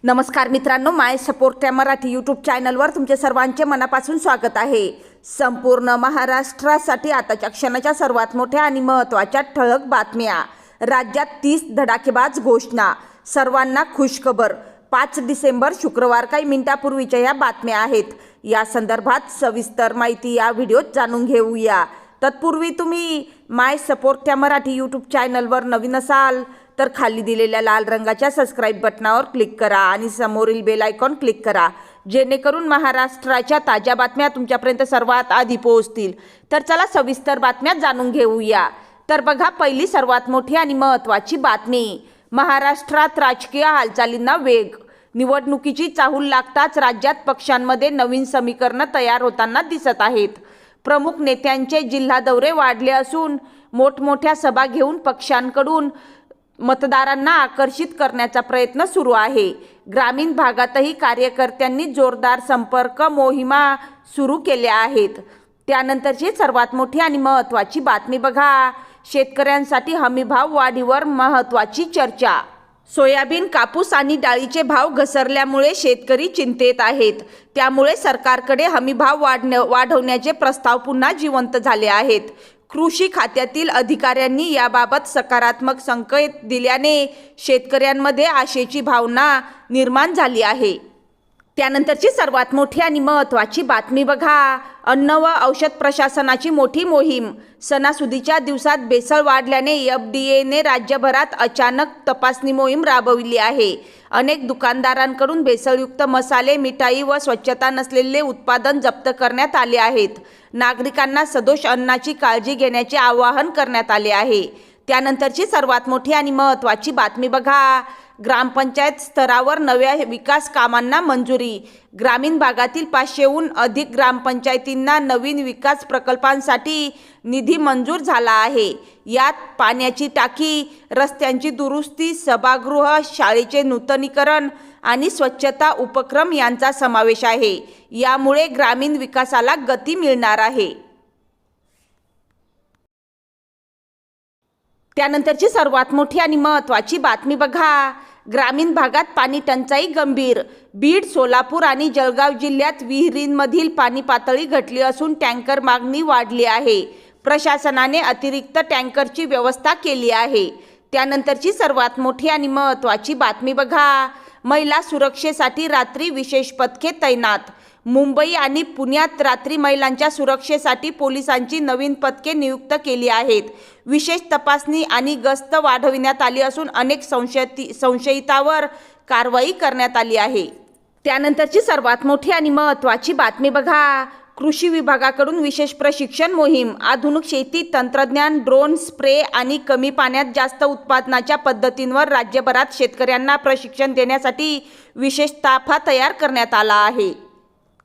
नमस्कार मित्रांनो, माय सपोर्ट त्या मराठी यूट्यूब चॅनलवर तुमचे सर्वांचे मनापासून स्वागत आहे। संपूर्ण महाराष्ट्रासाठी आताच्या क्षणाच्या सर्वात मोठ्या आणि महत्त्वाच्या ठळक बातम्या। राज्यात 30 धडाकेबाज घोषणा, सर्वांना खुशखबर। 5 डिसेंबर शुक्रवार काही मिनिटांपूर्वीच्या या बातम्या आहेत। या संदर्भात सविस्तर माहिती या व्हिडिओत जाणून घेऊया। तत्पूर्वी तुम्ही माय सपोर्ट त्या मराठी यूट्यूब चॅनलवर नवीन असाल तर खाली दिलेल्या लाल रंगाच्या सबस्क्राइब बटनावर क्लिक करा आणि समोरील बेल आयकॉन क्लिक करा, जेणेकरून महाराष्ट्राच्या ताज्या बातम्या तुमच्यापर्यंत सर्वात आधी पोहोचतील। तर चला सविस्तर बातम्या जाणून घेऊया। तर बघा, पहिली सर्वात मोठी आणि महत्त्वाची बातमी। महाराष्ट्रात राजकीय हालचालींना वेग। निवडणुकीची चाहूल लागताच राज्यात पक्षांमध्ये नवीन समीकरणं तयार होताना दिसत आहेत। प्रमुख नेत्यांचे जिल्हा दौरे वाढले असून मोठमोठ्या सभा घेऊन पक्षांकडून मतदारांना आकर्षित करण्याचा प्रयत्न सुरू आहे। ग्रामीण भागातही कार्यकर्त्यांनी जोरदार संपर्क मोहिमा सुरू केल्या आहेत। त्यानंतरची सर्वात मोठी आणि महत्त्वाची बातमी बघा, शेतकऱ्यांसाठी हमीभाव वाढीवर महत्त्वाची चर्चा। सोयाबीन, कापूस आणि डाळीचे भाव घसरल्यामुळे शेतकरी चिंतेत आहेत। त्यामुळे सरकारकडे हमीभाव वाढवण्याचे प्रस्ताव पुन्हा जिवंत झाले आहेत। कृषी खात्यातील अधिकाऱ्यांनी याबाबत सकारात्मक संकेत दिल्याने शेतकऱ्यांमध्ये आशेची भावना निर्माण झाली आहे। त्यानंतरची सर्वात मोठी आणि महत्त्वाची बातमी बघा, अन्न व औषध प्रशासनाची मोठी मोहीम। सणासुदीच्या दिवसात भेसळ वाढल्याने FDAने राज्यभरात अचानक तपासणी मोहीम राबविली आहे। अनेक दुकानदारांकडून भेसळयुक्त मसाले, मिठाई व स्वच्छता नसलेले उत्पादन जप्त करण्यात आले आहेत। नागरिकांना सदोष अन्नाची काळजी घेण्याचे आवाहन करण्यात आले आहे। त्यानंतरची सर्वात मोठी आणि महत्त्वाची बातमी बघा, ग्रामपंचायत स्तरावर नव्या विकास कामांना मंजुरी। ग्रामीण भागातील 500हून अधिक ग्रामपंचायतींना नवीन विकास प्रकल्पांसाठी निधी मंजूर झाला आहे। यात पाण्याची टाकी, रस्त्यांची दुरुस्ती, सभागृह, शाळेचे नूतनीकरण आणि स्वच्छता उपक्रम यांचा समावेश आहे। यामुळे ग्रामीण विकासाला गती मिळणार आहे। त्यानंतरची सर्वात मोठी आणि महत्त्वाची बातमी बघा, ग्रामीण भागात पाणी टंचाई गंभीर। बीड, सोलापूर आणि जळगाव जिल्ह्यात विहिरींमधील पाणी पातळी घटली असून टँकर मागणी वाढली आहे। प्रशासनाने अतिरिक्त टँकरची व्यवस्था केली आहे। त्यानंतरची सर्वात मोठी आणि महत्त्वाची बातमी बघा, महिला सुरक्षेसाठी रात्री विशेष पथके तैनात। मुंबई आणि पुण्यात रात्री महिलांच्या सुरक्षेसाठी पोलिसांची नवीन पथके नियुक्त केली आहेत। विशेष तपासणी आणि गस्त वाढविण्यात आली असून अनेक संशयितांवर कारवाई करण्यात आली आहे। त्यानंतरची सर्वात मोठी आणि महत्त्वाची बातमी बघा, कृषी विभागाकडून विशेष प्रशिक्षण मोहीम। आधुनिक शेती तंत्रज्ञान, ड्रोन स्प्रे आणि कमी पाण्यात जास्त उत्पादनाच्या पद्धतींवर राज्यभरात शेतकऱ्यांना प्रशिक्षण देण्यासाठी विशेष ताफा तयार करण्यात आला आहे।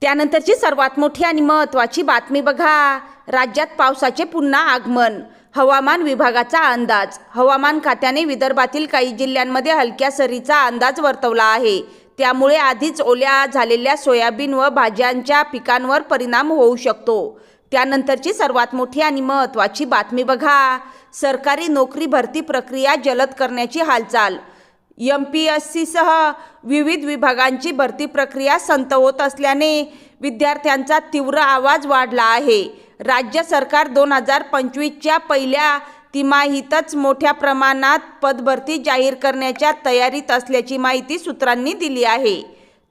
त्यानंतरची सर्वात मोठी आणि महत्त्वाची बातमी बघा, राज्यात पावसाचे पुन्हा आगमन। हवामान विभागाचा अंदाज। हवामान खात्याने विदर्भातील काही जिल्ह्यांमध्ये हलक्या सरीचा अंदाज वर्तवला आहे। त्यामुळे आधीच ओल्या झालेल्या सोयाबीन व भाज्यांच्या पिकांवर परिणाम होऊ शकतो। त्यानंतरची सर्वात मोठी आणि महत्त्वाची बातमी बघा, सरकारी नोकरी भरती प्रक्रिया जलद करण्याची हालचाल। MPSCसह विविध विभागांची भरती प्रक्रिया संथ होत असल्याने विद्यार्थ्यांचा तीव्र आवाज वाढला आहे। राज्य सरकार 2025च्या पहिल्या तिमाहीतच मोठ्या प्रमाणात पदभरती जाहीर करण्याच्या तयारीत असल्याची माहिती सूत्रांनी दिली आहे।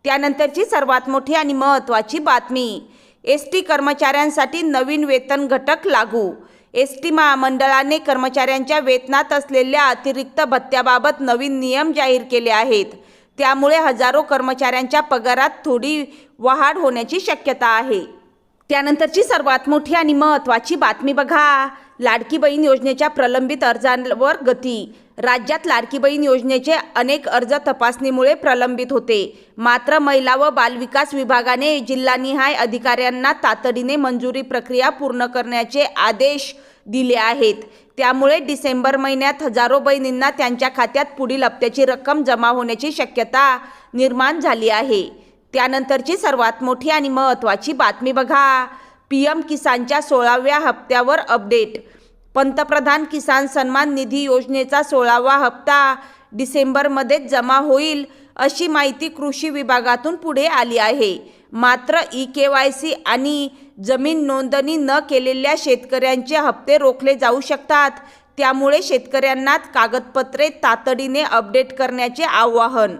त्यानंतरची सर्वात मोठी आणि महत्त्वाची बातमी, ST कर्मचाऱ्यांसाठी नवीन वेतन घटक लागू। ST महामंडळाने कर्मचाऱ्यांच्या वेतनात असलेल्या अतिरिक्त भत्त्याबाबत नवीन नियम जाहीर केले आहेत। त्यामुळे हजारो कर्मचाऱ्यांच्या पगारात थोडी वाढ होण्याची शक्यता आहे। त्यानंतरची सर्वात मोठी आणि महत्त्वाची बातमी बघा, लाडकी बहीण योजनेच्या प्रलंबित अर्जांवर गती। राज्यात लाडकी बहीण योजनेचे अनेक अर्ज तपासणीमुळे प्रलंबित होते। मात्र महिला व बालविकास विभागाने जिल्हानिहाय अधिकाऱ्यांना तातडीने मंजुरी प्रक्रिया पूर्ण करण्याचे आदेश दिले आहेत। त्यामुळे डिसेंबर महिन्यात हजारो बहिणींना त्यांच्या खात्यात पुढील हप्त्याची रक्कम जमा होण्याची शक्यता निर्माण झाली आहे। त्यानंतरची सर्वात मोठी आणि महत्त्वाची बातमी बघा, PM किसानच्या 16व्या हप्त्यावर अपडेट। पंतप्रधान किसान सन्मान निधी योजनेचा 16वा हप्ता डिसेंबरमध्येच जमा होईल अशी माहिती कृषी विभागातून पुढे आली आहे. मात्र ई-KYC आणि जमीन नोंदणी न केलेल्या शेतकऱ्यांचे हप्ते रोखले जाऊ शकतात. त्यामुळे शेतकऱ्यांना कागदपत्रे तातडीने अपडेट करण्याचे आवाहन.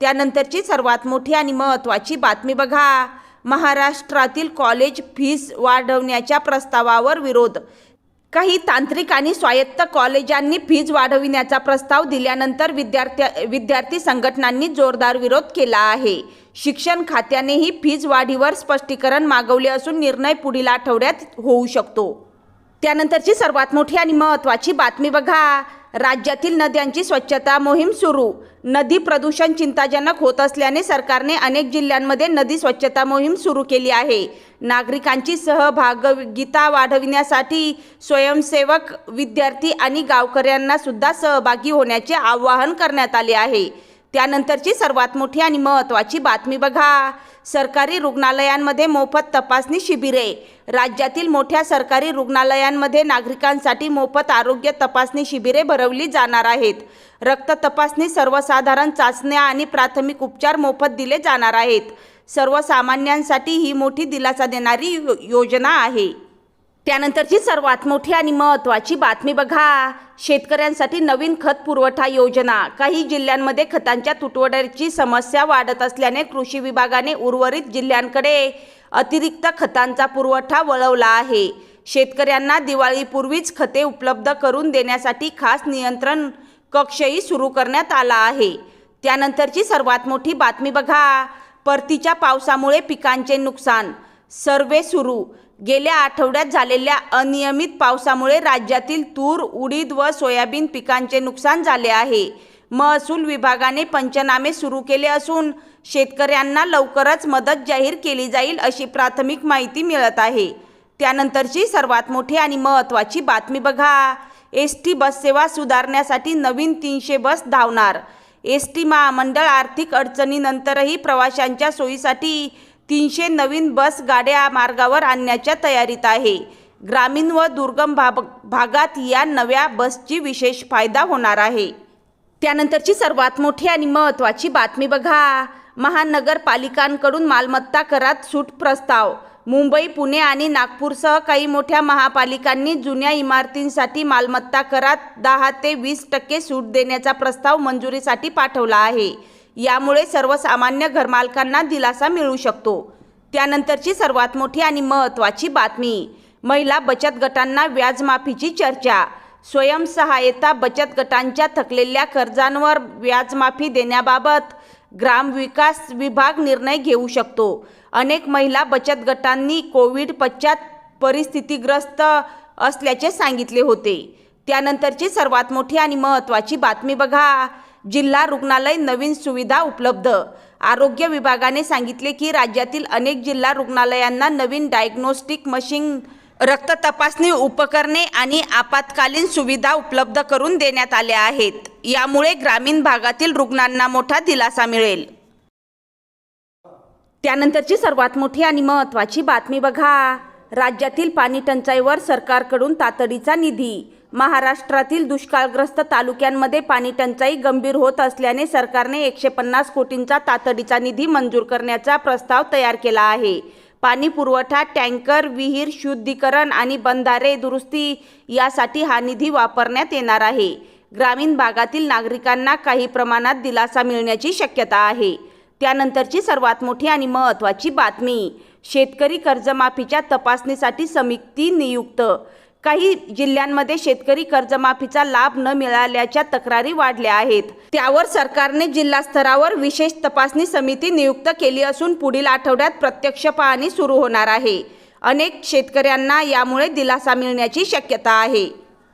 त्यानंतरची सर्वात मोठी आणि महत्त्वाची बातमी बघा. महाराष्ट्रातील कॉलेज फीस वाढवण्याच्या प्रस्तावावर विरोध. काही तांत्रिक आणि स्वायत्त कॉलेजांनी फीज वाढविण्याचा प्रस्ताव दिल्यानंतर विद्यार्थी संघटनांनी जोरदार विरोध केला आहे. शिक्षण खात्यानेही फीज वाढीवर स्पष्टीकरण मागवले असून निर्णय पुढील आठवड्यात होऊ शकतो. त्यानंतरची सर्वात मोठी आणि महत्त्वाची बातमी बघा. राज्यातील नद्यांची स्वच्छता मोहीम सुरू. नदी प्रदूषण चिंताजनक होत असल्याने सरकारने अनेक जिल्ह्यांमध्ये नदी स्वच्छता मोहीम सुरू केली आहे. नागरिकांची सहभागिता वाढविण्यासाठी स्वयंसेवक, विद्यार्थी आणि गावकऱ्यांना सुद्धा सहभागी होण्याचे आवाहन करण्यात आले आहे. त्यानंतरची सर्वात मोठी आणि महत्त्वाची बातमी बघा. सरकारी रुग्णालयांमध्ये मोफत तपासणी शिबिरे. राज्यातील मोठ्या सरकारी रुग्णालयांमध्ये नागरिकांसाठी मोफत आरोग्य तपासणी शिबिरे भरवली जाणार आहेत. रक्त तपासणी, सर्वसाधारण चाचण्या आणि प्राथमिक उपचार मोफत दिले जाणार आहेत. सर्वसामान्यांसाठी ही मोठी दिलासा देणारी योजना आहे. त्यानंतरची सर्वात मोठी आणि महत्त्वाची बातमी बघा. शेतकऱ्यांसाठी नवीन खत पुरवठा योजना. काही जिल्ह्यांमध्ये खतांच्या तुटवड्याची समस्या वाढत असल्याने कृषी विभागाने उर्वरित जिल्ह्यांकडे अतिरिक्त खतांचा पुरवठा वळवला आहे. शेतकऱ्यांना दिवाळीपूर्वीच खते उपलब्ध करून देण्यासाठी खास नियंत्रण कक्षही सुरू करण्यात आला आहे. त्यानंतरची सर्वात मोठी बातमी बघा. परतीच्या पावसामुळे पिकांचे नुकसान. सर्व्हे सुरू. गेल्या आठवड्यात झालेल्या अनियमित पावसामुळे राज्यातील तूर, उडीद व सोयाबीन पिकांचे नुकसान झाले आहे. महसूल विभागाने पंचनामे सुरू केले असून शेतकऱ्यांना लवकरच मदत जाहीर केली जाईल अशी प्राथमिक माहिती मिळत आहे. त्यानंतरची सर्वात मोठी आणि महत्त्वाची बातमी बघा. एस.टी बससेवा सुधारण्यासाठी नवीन 300 बस धावणार. एस.टी महामंडळ आर्थिक अडचणीनंतरही प्रवाशांच्या सोयीसाठी 300 नवीन बस गाड्या मार्गावर आणण्याच्या तयारीत आहे. ग्रामीण व दुर्गम भागात या नव्या बसची विशेष फायदा होणार आहे. त्यानंतरची सर्वात मोठी आणि महत्त्वाची बातमी बघा. महानगरपालिकांकडून मालमत्ता करात सूट प्रस्ताव. मुंबई, पुणे आणि नागपूरसह काही मोठ्या महापालिकांनी जुन्या इमारतींसाठी मालमत्ता करात 10 ते 20% सूट देण्याचा प्रस्ताव मंजुरीसाठी पाठवला आहे. यामुळे सर्वसामान्य घरमालकांना दिलासा मिळू शकतो. त्यानंतरची सर्वात मोठी आणि महत्त्वाची बातमी. महिला बचत गटांना व्याजमाफीची चर्चा. स्वयंसहायता बचत गटांच्या थकलेल्या कर्जांवर व्याजमाफी देण्याबाबत ग्रामविकास विभाग निर्णय घेऊ शकतो. अनेक महिला बचत गटांनी कोविड पश्चात परिस्थितीग्रस्त असल्याचे सांगितले होते. त्यानंतरची सर्वात मोठी आणि महत्त्वाची बातमी बघा. जिल्हा रुग्णालय नवीन सुविधा उपलब्ध. आरोग्य विभागाने सांगितले की राज्यातील अनेक जिल्हा रुग्णालयांना नवीन डायग्नोस्टिक मशीन, रक्त तपासणी उपकरणे आणि आपत्कालीन सुविधा उपलब्ध करून देण्यात आल्या आहेत. यामुळे ग्रामीण भागातील रुग्णांना मोठा दिलासा मिळेल. त्यानंतरची सर्वात मोठी आणि महत्त्वाची बातमी बघा. राज्यातील पाणी टंचाईवर सरकारकडून तातडीचा निधी. महाराष्ट्रातील दुष्काळग्रस्त तालुक्यांमध्ये पाणी टंचाई गंभीर होत असल्याने सरकारने 150 कोटींचा तातडीचा निधी मंजूर करण्याचा प्रस्ताव तयार केला आहे. पाणी पुरवठा, टँकर, विहीर शुद्धीकरण आणि बंधारे दुरुस्ती यासाठी हा निधी वापरण्यात येणार आहे. ग्रामीण भागातील नागरिकांना काही प्रमाणात दिलासा मिळण्याची शक्यता आहे. त्यानंतरची सर्वात मोठी आणि महत्त्वाची बातमी. शेतकरी कर्जमाफीच्या तपासणीसाठी समिती नियुक्त. काही जिल्ह्यांमध्ये शेतकरी कर्जमाफीचा लाभ न मिळाल्याच्या तक्रारी वाढल्या आहेत. त्यावर सरकारने जिल्हा स्तरावर विशेष तपासणी समिती नियुक्त केली असून पुढील आठवड्यात प्रत्यक्ष पाहणी सुरू होणार आहे. अनेक शेतकऱ्यांना यामुळे दिलासा मिळण्याची शक्यता आहे.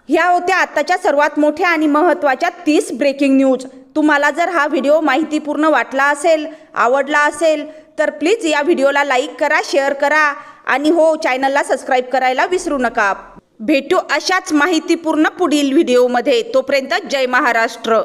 ह्या होत्या आताच्या सर्वात मोठ्या आणि महत्त्वाच्या 30 ब्रेकिंग न्यूज. तुम्हाला जर हा व्हिडिओ माहितीपूर्ण वाटला असेल, आवडला असेल तर प्लीज या व्हिडिओला लाईक करा, शेअर करा आणि हो, चॅनलला सबस्क्राईब करायला विसरू नका. भेटू अशाच माहितीपूर्ण पुढील व्हिडिओमध्ये. तोपर्यंत जय महाराष्ट्र.